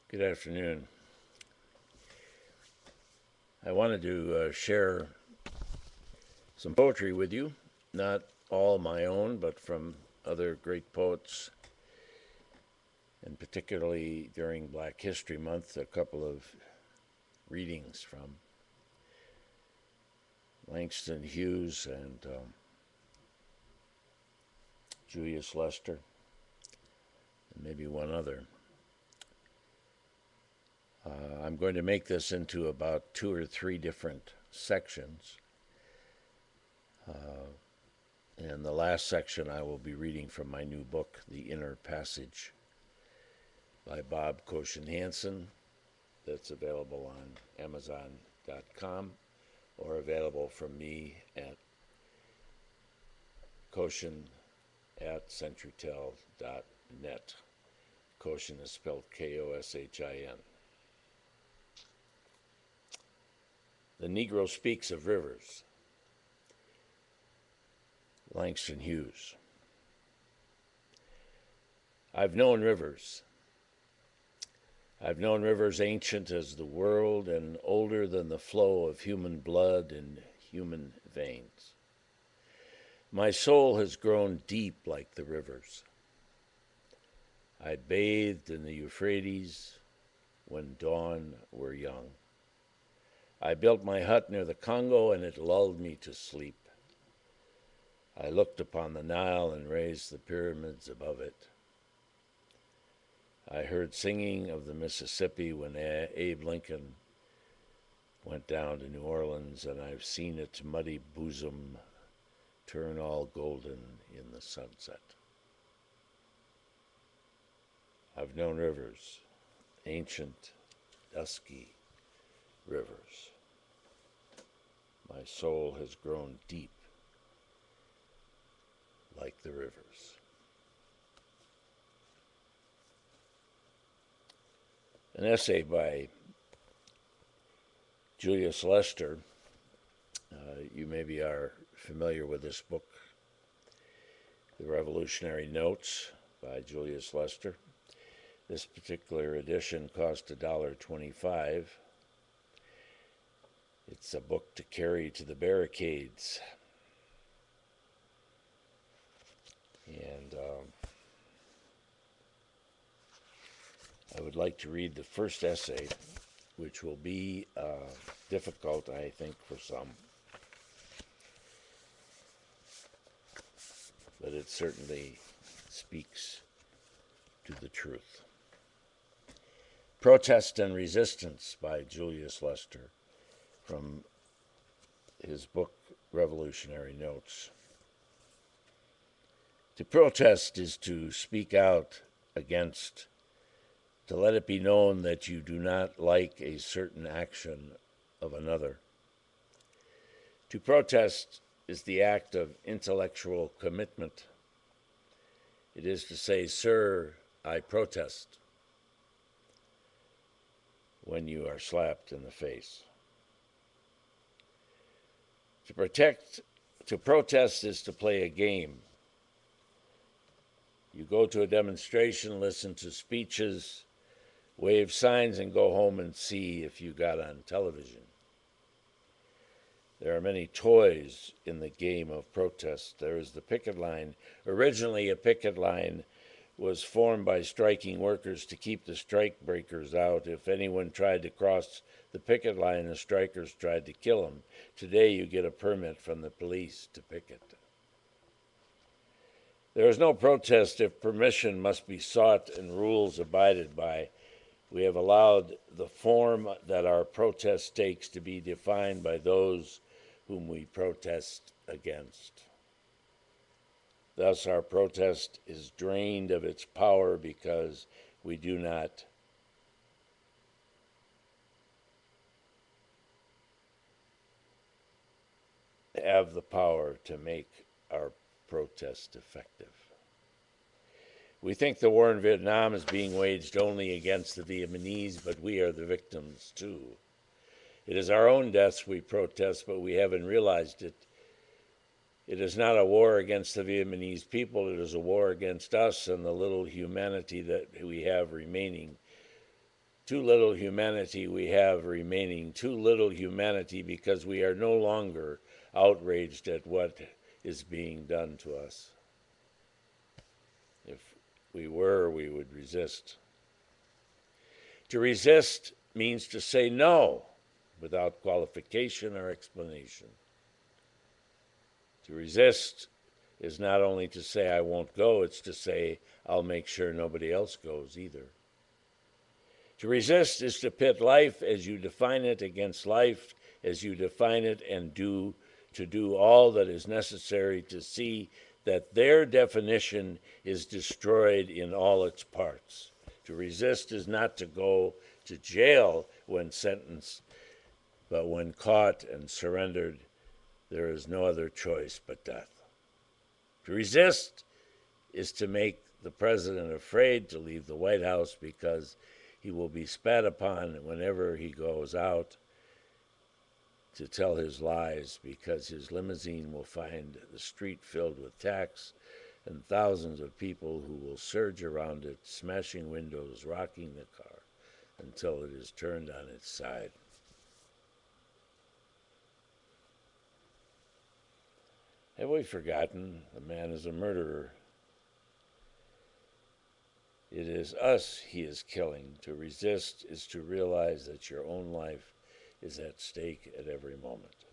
Good afternoon. I wanted to share some poetry with you, not all my own, but from other great poets, and particularly during Black History Month, a couple of readings from Langston Hughes and Julius Lester, and maybe one other. I'm going to make this into about 2 or 3 different sections. And the last section I will be reading from my new book, The Inner Passage, by Bob Koshin Hansen, that's available on Amazon.com or available from me at Koshin at CentryTel.net. Koshin is spelled Koshin. The Negro Speaks of Rivers. Langston Hughes. I've known rivers. I've known rivers ancient as the world and older than the flow of human blood in human veins. My soul has grown deep like the rivers. I bathed in the Euphrates when dawn were young. I built my hut near the Congo and it lulled me to sleep. I looked upon the Nile and raised the pyramids above it. I heard singing of the Mississippi when Abe Lincoln went down to New Orleans, and I've seen its muddy bosom turn all golden in the sunset. I've known rivers, ancient, dusky rivers. My soul has grown deep like the rivers. An essay by Julius Lester. You maybe are familiar with this book, The Revolutionary Notes by Julius Lester. This particular edition cost $1.25. It's a book to carry to the barricades. And I would like to read the first essay, which will be difficult, I think, for some. But it certainly speaks to the truth. Protest and Resistance by Julius Lester, from his book, Revolutionary Notes. To protest is to speak out against, to let it be known that you do not like a certain action of another. To protest is the act of intellectual commitment. It is to say, "Sir, I protest," when you are slapped in the face. To protest is to play a game. You go to a demonstration, listen to speeches, wave signs, and go home and see if you got on television. There are many toys in the game of protest. There is the picket line. Originally, a picket line was formed by striking workers to keep the strike breakers out. If anyone tried to cross the picket line, the strikers tried to kill him. Today, you get a permit from the police to picket. There is no protest if permission must be sought and rules abided by. We have allowed the form that our protest takes to be defined by those whom we protest against. Thus, our protest is drained of its power because we do not have the power to make our protest effective. We think the war in Vietnam is being waged only against the Vietnamese, but we are the victims too. It is our own deaths we protest, but we haven't realized it. It is not a war against the Vietnamese people, it is a war against us and the little humanity that we have remaining. Too little humanity we have remaining, too little humanity because we are no longer outraged at what is being done to us. If we were, we would resist. To resist means to say no without qualification or explanation. To resist is not only to say I won't go, it's to say I'll make sure nobody else goes either. To resist is to pit life as you define it against life as you define it and to do all that is necessary to see that their definition is destroyed in all its parts. To resist is not to go to jail when sentenced, but when caught and surrendered, there is no other choice but death. To resist is to make the president afraid to leave the White House because he will be spat upon whenever he goes out to tell his lies, because his limousine will find the street filled with tacks and thousands of people who will surge around it, smashing windows, rocking the car until it is turned on its side. Have we forgotten the man is a murderer? It is us he is killing. To resist is to realize that your own life is at stake at every moment.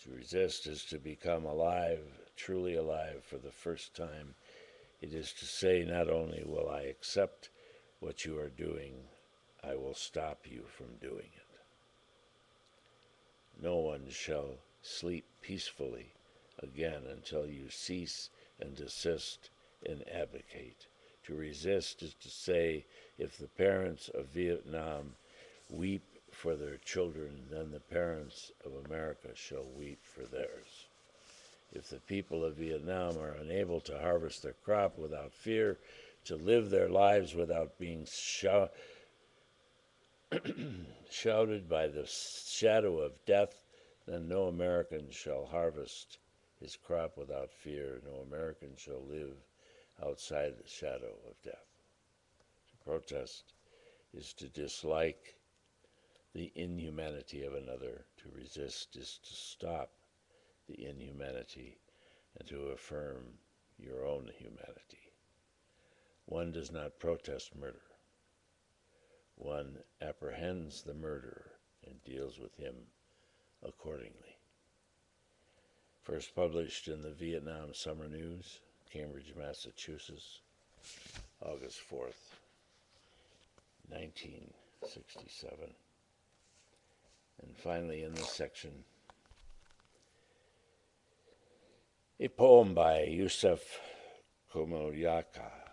To resist is to become alive, truly alive for the first time. It is to say, not only will I accept what you are doing, I will stop you from doing it. No one shall sleep peacefully again until you cease and desist and abdicate. To resist is to say, if the parents of Vietnam weep for their children, then the parents of America shall weep for theirs. If the people of Vietnam are unable to harvest their crop without fear, to live their lives without being shouted by the shadow of death, then no American shall harvest his crop without fear. No American shall live outside the shadow of death. To protest is to dislike the inhumanity of another. To resist is to stop the inhumanity and to affirm your own humanity. One does not protest murder. One apprehends the murderer and deals with him accordingly. First published in the Vietnam Summer News, Cambridge, Massachusetts, August 4th, 1967. And finally, in this section, a poem by Yusef Komunyakaa.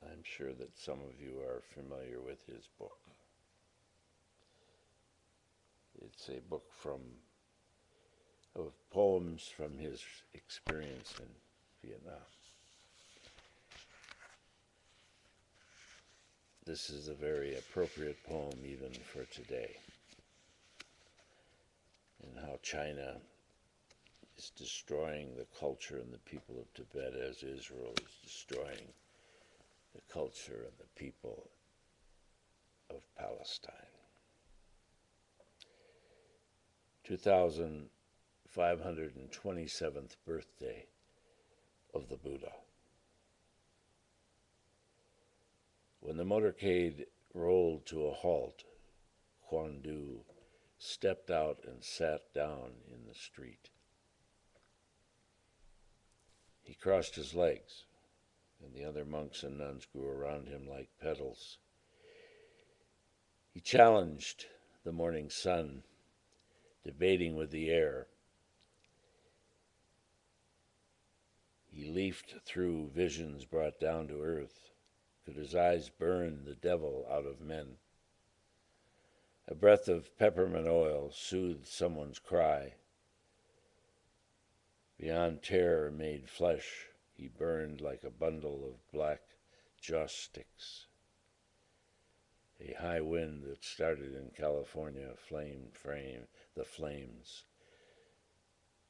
I'm sure that some of you are familiar with his book. It's a book of poems from his experience in Vietnam. This is a very appropriate poem even for today, and how China is destroying the culture and the people of Tibet as Israel is destroying the culture and the people of Palestine. 2527th birthday of the Buddha. When the motorcade rolled to a halt, Quan Du stepped out and sat down in the street. He crossed his legs, and the other monks and nuns grew around him like petals. He challenged the morning sun, debating with the air. He leafed through visions brought down to earth. Could his eyes burn the devil out of men? A breath of peppermint oil soothed someone's cry. Beyond terror made flesh, he burned like a bundle of black joss sticks. A high wind that started in California the flames,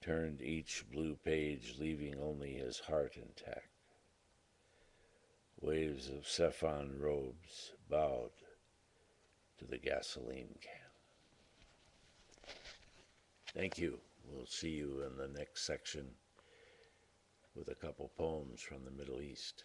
turned each blue page, leaving only his heart intact. Waves of saffron robes bowed to the gasoline can. Thank you. We'll see you in the next section with a couple poems from the Middle East.